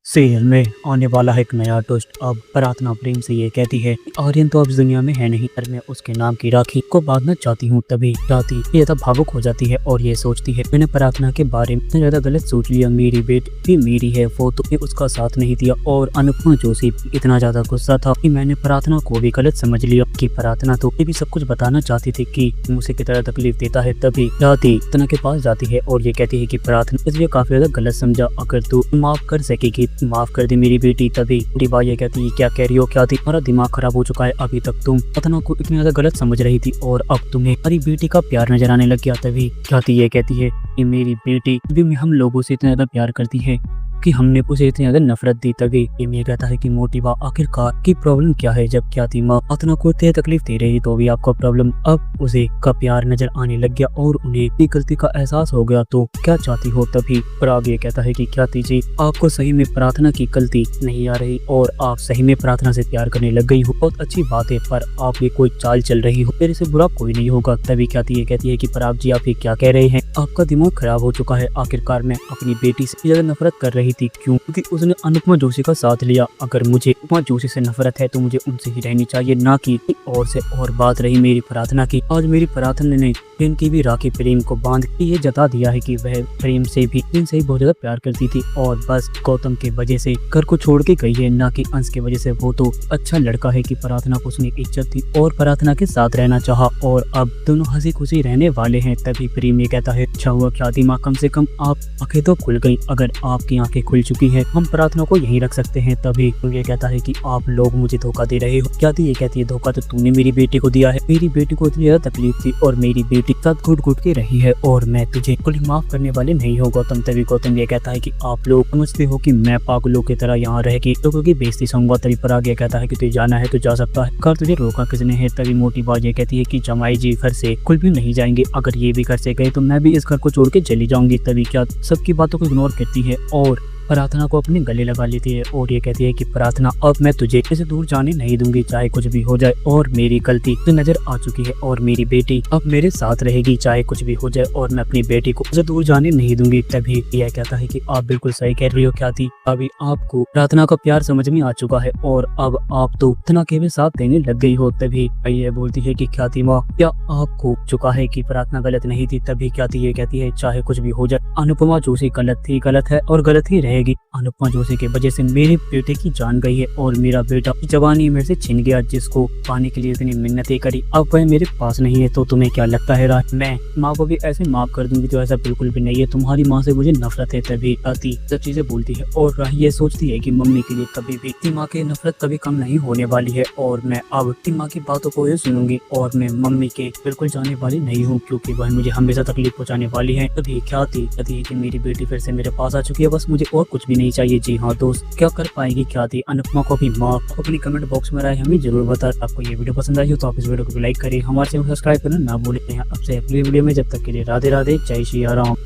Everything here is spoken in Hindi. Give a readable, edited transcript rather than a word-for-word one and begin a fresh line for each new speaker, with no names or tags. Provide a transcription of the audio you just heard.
सीरियल में आने वाला है एक नया ट्विस्ट। अब प्रार्थना प्रेम से ये कहती है आर्यन तो अब इस दुनिया में है नहीं, पर मैं उसके नाम की राखी को बांधना चाहती हूँ। तभी राती ये तब भावुक हो जाती है और ये सोचती है मैंने प्रार्थना के बारे में इतना ज्यादा गलत सोच लिया। मेरी बेटी भी मेरी है, वो तो उसका साथ नहीं दिया। और अनुपमा जोशी इतना ज्यादा गुस्सा था कि मैंने प्रार्थना को भी गलत समझ लिया कि प्रार्थना तो ये भी सब कुछ बताना चाहती थी कि मुझे कितना तकलीफ देता है। तभी राती तना के पास जाती है और ये कहती है कि प्रार्थना इसलिए काफी ज्यादा गलत समझा, अगर तू माफ कर सकेगी माफ कर दे मेरी बेटी। तभी रिवा ये कहती है क्या कह रही हो, क्या थी तुम्हारा दिमाग खराब हो चुका है, अभी तक तुम प्रार्थना को इतनी ज्यादा गलत समझ रही थी और अब तुम्हें हमारी बेटी का प्यार नजर आने लग गया। तभी ख्याति ये कहती है कि मेरी बेटी भी हम लोगों से इतना ज्यादा प्यार करती है कि हमने उसे इतनी ज्यादा नफरत दी। तभी ये कहता है कि मोटिवा आखिरकार की प्रॉब्लम क्या है, जब क्या थी माँ प्रार्थना को इतनी तकलीफ दे रही तो भी आपका प्रॉब्लम अब उसे का प्यार नजर आने लग गया और उन्हें अपनी गलती का एहसास हो गया, तो क्या चाहती हो। तभी पराग ये कहता है कि क्या जी आपको सही में प्रार्थना की गलती नहीं आ रही और आप सही में प्रार्थना से प्यार करने लग गई हो, बहुत अच्छी बात है, पर आप ये कोई चाल चल रही हो, मेरे से बुरा कोई नहीं होगा। तभी ख्याति ये कहती है कि पराग जी आप ये क्या कह रहे हैं, आपका दिमाग खराब हो चुका है। आखिरकार मैं अपनी बेटी से ज्यादा नफरत कर रही थी, क्यों? क्योंकि उसने अनुपमा जोशी का साथ लिया। अगर मुझे अनुपमा जोशी से नफरत है तो मुझे उनसे ही रहनी चाहिए, ना कि और से। और बात रही मेरी प्रार्थना की, आज मेरी प्रार्थना ने प्रेम की भी राखी प्रेम को बांध के ये जता दिया है कि वह प्रेम से भी इनसे ही बहुत ज्यादा प्यार करती थी और बस गौतम के वजह से घर को छोड़ के गई है, ना कि अंश की वजह से। वो तो अच्छा लड़का है कि प्रार्थना को उसने इज्जत दी और प्रार्थना के साथ रहना चाहा और अब दोनों हंसी खुशी रहने वाले हैं। तभी प्रेम ये कहता है अच्छा हुआ क्या दिमाग, कम से कम आप आंखें तो खुल गई। अगर आपकी आंखें खुल चुकी है हम प्रार्थना को यहीं रख सकते हैं। तभी ये कहता है कि आप लोग मुझे धोखा दे रहे हो। क्या ये कहती है धोखा तो तूने मेरी बेटी को दिया है, मेरी बेटी को इतनी ज्यादा तकलीफ थी और मेरी बेटी साथ घुट घुट के रही है और मैं तुझे कोई माफ करने वाले नहीं हो गौतम। तभी गौतम ये कहता है कि आप लोग समझते हो कि मैं पागलों की तरह यहाँ रह के लोगों की बेइज्जती सहूंगा। तभी पराग ये कहता है कि तुझे जाना है तो जा सकता है, कर तुझे रोका किसने है। तभी मोटी बात ये कहती है कि जमाई जी घर से कुछ भी नहीं जाएंगे, अगर ये भी घर से गए तो मैं भी इस घर को छोड़ के चली जाऊंगी। तभी क्या सबकी बातों को इग्नोर करती है और प्रार्थना को अपने गले लगा लेती है और ये कहती है कि प्रार्थना अब मैं तुझे इसे दूर जाने नहीं दूंगी, चाहे कुछ भी हो जाए, और मेरी गलती तो नजर आ चुकी है और मेरी बेटी अब मेरे साथ रहेगी, चाहे कुछ भी हो जाए, और मैं अपनी बेटी को इसे दूर जाने नहीं दूंगी। तभी यह कहता है कि आप बिल्कुल सही कह रही हो ख्याति, अभी आपको प्रार्थना का प्यार समझ में आ चुका है और अब आप तो प्रार्थना के भी साथ देने लग गई हो। तभी यह बोलती है कि ख्याति माँ क्या आपको चुका है कि प्रार्थना गलत नहीं थी। तभी ख्याति ये कहती है चाहे कुछ भी हो जाए अनुपमा जोशी गलत थी, गलत है और गलत ही रहेगी। अनुपमा जोशी की वजह से मेरे बेटे की जान गई है और मेरा बेटा जवानी मेरे से छिन गया, जिसको पाने के लिए इतनी मिन्नतें करी, अब वह मेरे पास नहीं है। तो तुम्हें क्या लगता है राज मैं माँ को भी ऐसे माफ कर दूंगी? तो ऐसा बिल्कुल भी नहीं है, तुम्हारी माँ से मुझे नफरत है। तभी आती सब चीजें बोलती है और राही ये सोचती है कि मम्मी के लिए कभी भी माँ की नफरत कभी कम नहीं होने वाली है और मैं अब माँ की बातों को ही सुनूंगी और मैं मम्मी के बिल्कुल जाने वाली नहीं हूँ, क्योंकि वह मुझे हमेशा तकलीफ पहुँचाने वाली है। तभी ख्याति कहती है कि मेरी बेटी फिर से मेरे पास आ चुकी है, बस मुझे और कुछ भी नहीं चाहिए। जी हाँ दोस्त, क्या कर पाएगी ख्याति अनुपमा को भी माफ? अपनी कमेंट बॉक्स में राय हमें जरूर बता। आपको ये वीडियो पसंद आई हो तो आप इस वीडियो को लाइक करें, हमारे चैनल सब्सक्राइब करना ना भूलें। आपसे अगली वीडियो में, जब तक के लिए राधे राधे, जय श्री राम।